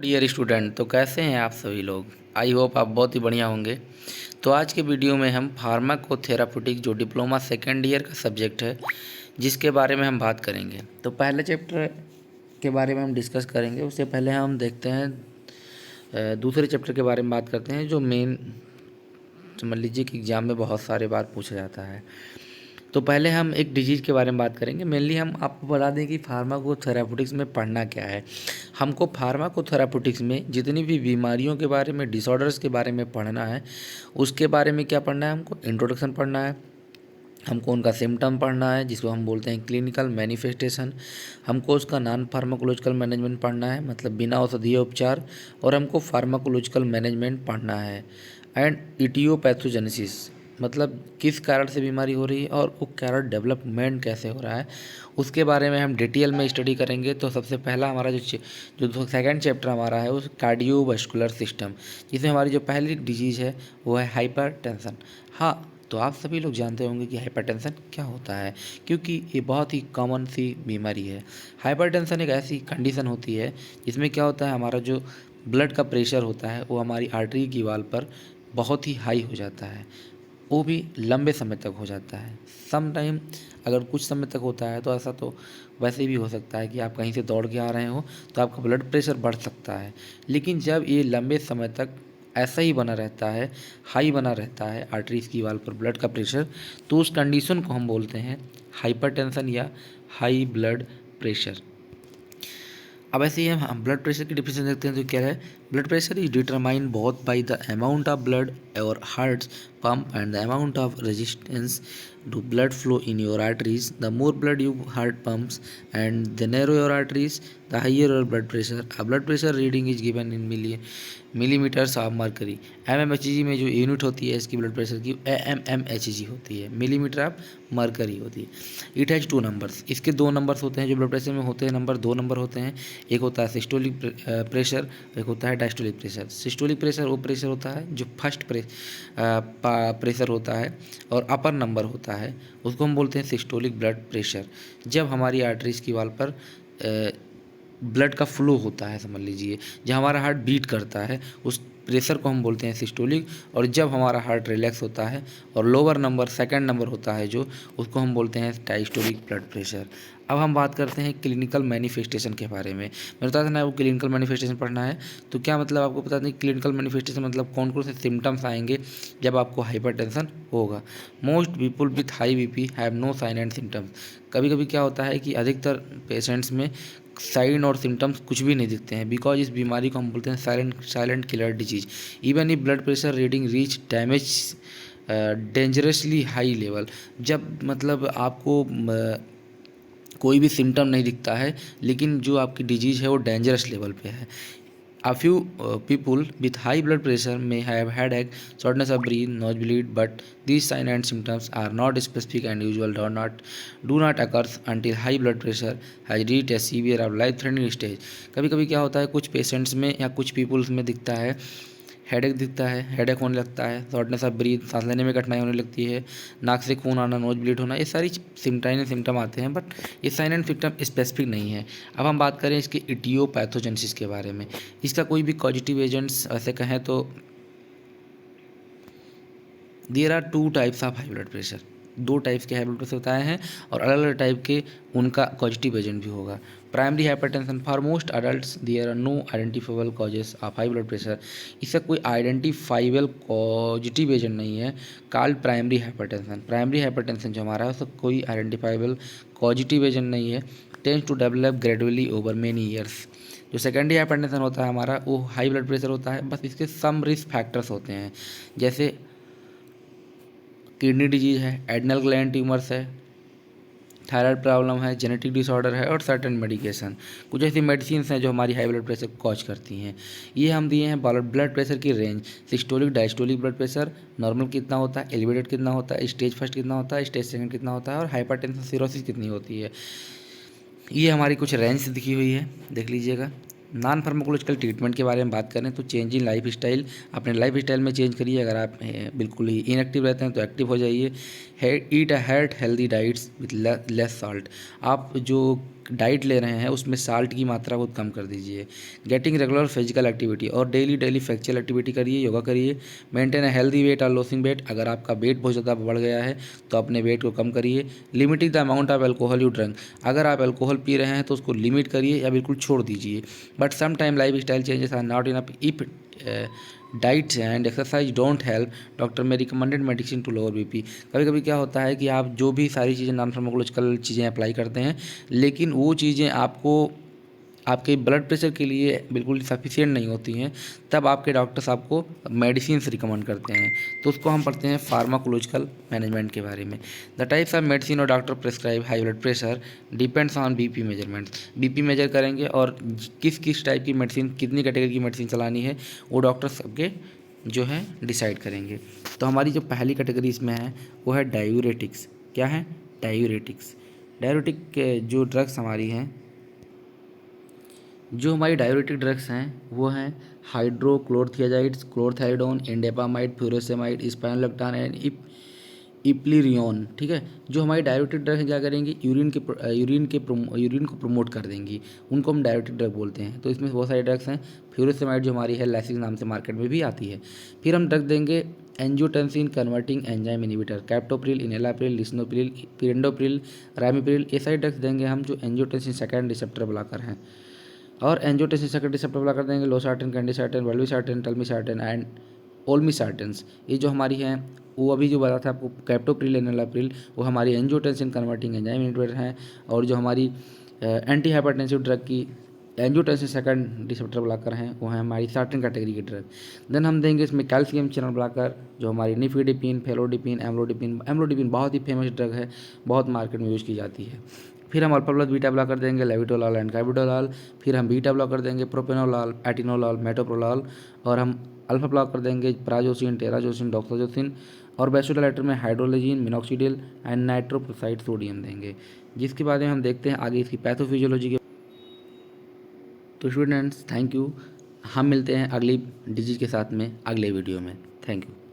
Dear student, तो कैसे हैं आप सभी लोग। आई होप आप बहुत ही बढ़िया होंगे। तो आज के वीडियो में हम फार्माकोथेराप्यूटिक जो डिप्लोमा सेकेंड ईयर का सब्जेक्ट है जिसके बारे में हम बात करेंगे। तो पहले चैप्टर के बारे में हम डिस्कस करेंगे। उससे पहले हम देखते हैं दूसरे चैप्टर के बारे में बात करते हैं जो मेन समझ लीजिए कि एग्ज़ाम में बहुत सारे बार पूछा जाता है। तो पहले हम एक डिजीज़ के बारे में बात करेंगे। मेनली हम आपको बता दें कि फार्माकोथेराप्यूटिक्स में पढ़ना क्या है। हमको फार्माकोथेराप्यूटिक्स में जितनी भी बीमारियों के बारे में, डिसऑर्डर्स के बारे में पढ़ना है, उसके बारे में क्या पढ़ना है, हमको इंट्रोडक्शन पढ़ना है, हमको उनका सिम्टम पढ़ना है जिसको हम बोलते हैं क्लिनिकल मैनिफेस्टेशन, हमको उसका नॉन फार्माकोलॉजिकल मैनेजमेंट पढ़ना है मतलब बिना औषधीय उपचार, और हमको फार्माकोलॉजिकल मैनेजमेंट पढ़ना है एंड इटियोपैथोजेनेसिस मतलब किस कारण से बीमारी हो रही है और वो कारण डेवलपमेंट कैसे हो रहा है, उसके बारे में हम डिटेल में स्टडी करेंगे। तो सबसे पहला हमारा जो सेकंड चैप्टर हमारा है उस कार्डियोवास्कुलर सिस्टम, जिसमें हमारी जो पहली डिजीज़ है वो है हाइपरटेंशन। हाँ, तो आप सभी लोग जानते होंगे कि हाइपरटेंशन क्या होता है, क्योंकि ये बहुत ही कॉमन सी बीमारी है। हाइपरटेंशन एक ऐसी कंडीशन होती है जिसमें क्या होता है, हमारा जो ब्लड का प्रेशर होता है वो हमारी आर्टरी की वॉल पर बहुत ही हाई हो जाता है, वो भी लंबे समय तक हो जाता है। सम टाइम अगर कुछ समय तक होता है तो ऐसा तो वैसे भी हो सकता है कि आप कहीं से दौड़ के आ रहे हो तो आपका ब्लड प्रेशर बढ़ सकता है। लेकिन जब ये लंबे समय तक ऐसा ही बना रहता है, हाई बना रहता है आर्टरीज की वॉल पर ब्लड का प्रेशर, तो उस कंडीशन को हम बोलते हैं हाइपरटेंशन या हाई ब्लड प्रेशर। अब ऐसे ही हम ब्लड प्रेशर की डिफिनेशन देखते हैं तो क्या है, blood pressure is determined both by the amount of blood और hearts pump and the amount of resistance to blood flow in your arteries. The more blood your heart pumps and the narrow your arteries, the higher your blood pressure. A blood pressure reading is given in millimeters of mercury. mmHg में जो unit होती है इसकी blood pressure की mmHg होती है, millimetre of mercury होती है। इट हैज़ टू नंबर्स, इसके दो नंबर्स होते हैं जो ब्लड प्रेशर में होते हैं। नंबर दो नंबर होते हैं, एक होता है सिस्टोलिक प्रेशर, एक होता है डायस्टोलिक प्रेशर। सिस्टोलिक प्रेशर वो प्रेशर होता है जो फर्स्ट प्रेशर होता है, और अपर नंबर होता है उसको हम बोलते हैं सिस्टोलिक ब्लड प्रेशर। जब हमारी आर्टरीज की वॉल पर ब्लड का फ्लो होता है, समझ लीजिए जब हमारा हार्ट बीट करता है उस प्रेशर को हम बोलते हैं सिस्टोलिक, और जब हमारा हार्ट रिलैक्स होता है और लोअर नंबर सेकंड नंबर होता है जो, उसको हम बोलते हैं डायस्टोलिक ब्लड प्रेशर। अब हम बात करते हैं क्लिनिकल मैनिफेस्टेशन के बारे में। मैं बता देना आपको क्लिनिकल मैनिफेस्टेशन पढ़ना है तो क्या मतलब आपको पता नहीं क्लिनिकल मैनिफेस्टेशन मतलब कौन कौन से सिम्टम्स आएंगे जब आपको हाइपरटेंशन होगा। Most people with high BP have no sign and symptoms. कभी कभी क्या होता है कि अधिकतर पेशेंट्स में साइन और सिम्टम्स कुछ भी नहीं दिखते हैं, बिकॉज इस बीमारी को हम बोलते हैं silent killer disease. Even if blood pressure reading reach damage dangerously high level, जब मतलब आपको कोई भी सिम्टम नहीं दिखता है लेकिन जो आपकी डिजीज़ है वो डेंजरस लेवल पे है। A few people with high blood pressure may have headache, shortness of breath, nosebleed, but these signs and symptoms are not specific and usual do not occur until high blood pressure has reached a severe or life-threatening stage. कभी कभी क्या होता है कुछ patients में या कुछ peoples में दिखता है, हेडेक दिखता है, हेडेक होने लगता है, शॉर्टनेस ऑफ ब्रीथ, सांस लेने में कठिनाई होने लगती है, नाक से खून आना, नोज ब्लीड होना, ये सारी सिम्टम आते हैं, बट ये साइन एंड सिम्टम स्पेसिफिक नहीं है। अब हम बात करें इसके इटियोपैथोजेनेसिस के बारे में। इसका कोई भी पॉजिटिव एजेंट्स ऐसे कहें तो there are two types of high blood pressure, दो टाइप्स के हाई ब्लड प्रेशर होता है और अलग अलग टाइप के उनका पॉजिटिव एजेंट भी होगा। Primary hypertension for most adults there are no identifiable causes of high blood pressure. इसका कोई आइडेंटिफाइबल पॉजिटिव एजेंट नहीं है called primary hypertension. Primary hypertension जो हमारा है उसका कोई आइडेंटिफाइबल पॉजिटिव एजेंट नहीं है, tends to develop gradually over many years. जो सेकेंडरी हाइपरटेंशन होता है हमारा वो हाई ब्लड प्रेशर होता है, बस इसके सम रिस्क फैक्टर्स होते हैं, जैसे किडनी डिजीज़ है, एडनल ग्लैंड ट्यूमर्स है, थायराइड प्रॉब्लम है, जेनेटिक डिसऑर्डर है और सर्टेन मेडिकेशन। कुछ ऐसी मेडिसिन हैं जो हमारी हाई ब्लड प्रेशर को कॉज करती हैं। ये हम दिए हैं ब्लड प्रेशर की range, systolic diastolic blood pressure normal कितना होता है, एलिवेटेड कितना होता है, स्टेज फर्स्ट कितना होता है, स्टेज सेकंड कितना होता है, और हाइपरटेंशन सिरोसिस कितनी होती है। ये हमारी कुछ रेंज दिखी हुई है, देख लीजिएगा। नॉन फार्माकोलॉजिकल ट्रीटमेंट के बारे में बात करें तो चेंज इन लाइफ स्टाइल, अपने लाइफ स्टाइल में चेंज करिए। अगर आप बिल्कुल ही इनएक्टिव रहते हैं तो एक्टिव हो जाइए। Eat a healthy diets with less salt. आप जो डाइट ले रहे हैं उसमें साल्ट की मात्रा बहुत कम कर दीजिए। गेटिंग रेगुलर फिजिकल एक्टिविटी, और डेली फिजिकल एक्टिविटी करिए, योगा करिए। मेंटेन अ हेल्दी वेट और लॉसिंग वेट, अगर आपका वेट बहुत ज़्यादा बढ़ गया है तो अपने वेट को कम करिए। Limiting the amount of alcohol you drink, अगर आप एल्कोहल पी रहे हैं तो उसको लिमिट करिए या बिल्कुल छोड़ दीजिए। But some time lifestyle changes are not enough, if diet and exercise don't help, doctor may recommended medicine to lower BP. कभी कभी क्या होता है कि आप जो भी सारी चीज़ें नॉन फार्माकोलॉजिकल चीज़ें अप्लाई करते हैं, लेकिन वो चीज़ें आपको आपके ब्लड प्रेशर के लिए बिल्कुल सफिशिएंट नहीं होती हैं, तब आपके डॉक्टर्स आपको मेडिसिन रिकमेंड करते हैं। तो उसको हम पढ़ते हैं फार्माकोलॉजिकल मैनेजमेंट के बारे में। द टाइप्स ऑफ मेडिसिन और doctor prescribe high blood pressure depends on BP measurements. BP measure करेंगे और किस किस टाइप की मेडिसिन, कितनी कैटेगरी की मेडिसिन चलानी है, वो डॉक्टर सबके जो है डिसाइड करेंगे। तो हमारी जो पहली कैटेगरी इसमें है वो है डायूरेटिक्स। क्या है? डायूरेटिक्स। डायूरेटिक के जो ड्रग्स हमारी हैं, जो हमारी डायूरेटिक ड्रग्स हैं वो हैं हाइड्रोक्लोरथियाजाइड्स, क्लोरथैलिडोन, इंडेपामाइड, फ्यूरोसेमाइड, स्पाइनोलेक्टान एंड इप्लीरियन। ठीक है, जो हमारी डायूरेटिक ड्रग्स क्या करेंगी, यूरिन को प्रमोट कर देंगी, उनको हम डायूरेटिक ड्रग बोलते हैं। तो इसमें बहुत सारे ड्रग्स हैं। फ्यूरोसेमाइड जो हमारी है लैसिस नाम से मार्केट में भी आती है। फिर हम ड्रग देंगे angiotensin converting enzyme inhibitor, captopril, enalapril, lisinopril, perindopril, ramipril, ये सारे ड्रग्स देंगे हम जो एंजियोटेंसिन सेकेंड रिसेप्टर ब्लॉकर हैं। और एंजियोटेंसिन सेकेंड रिसेप्टर ब्लॉकर देंगे लोसार्टन, कैंडिसार्टन, वर्ल्विसार्टन, टल्मिसार्टन एंड ओल्मिसार्टेंस। ये जो हमारी हैं वो अभी जो बताया था आपको कैप्टोप्रिल, एनालाप्रिल, वो हमारी एंजियोटेंसिन कन्वर्टिंग एंजाइम इनिबिटर हैं। और जो हमारी एंटी हाइपरटेंसिव ड्रग की एंजियोटेंसिन सेकंड रिसेप्टर ब्लॉकर हैं वो है हमारी सार्टन कैटेगरी के ड्रग। देन हम देंगे इसमें कैल्शियम चैनल ब्लॉकर जो हमारी निफिडिपिन, फेलोडिपिन, एम्लोडिपिन। एम्लोडिपिन बहुत ही फेमस ड्रग है, बहुत मार्केट में यूज़ की जाती है। फिर हम अल्फा प्लस बीटा ब्लॉकर देंगे लेविटोलाल एंड कैबिटोलाल। फिर हम बीटा ब्लॉकर देंगे प्रोपेनोलाल, एटिनोलाल, मेटोप्रोलाल। और हम अल्फा ब्लॉकर देंगे प्राजोसिन, टेराजोसिन, डॉक्साजोसिन। और बेंजोडाइलेटर में हाइड्रोलेजिन, मिनॉक्सिडिल एंड नाइट्रोप्रोसाइड सोडियम देंगे। जिसके बाद में हम देखते हैं आगे इसकी पैथोफिजियोलॉजी के। तो स्टूडेंट्स थैंक यू, हम मिलते हैं अगली डिजीज के साथ में अगले वीडियो में। Thank you.